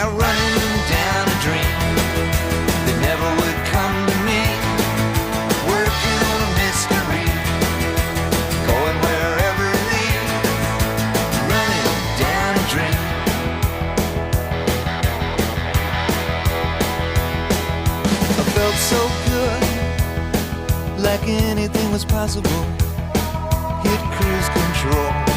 Now running down a dream that never would come to me. Working on a mystery, going wherever it leads. Running down a dream. I felt so good, like anything was possible. Hit cruise control.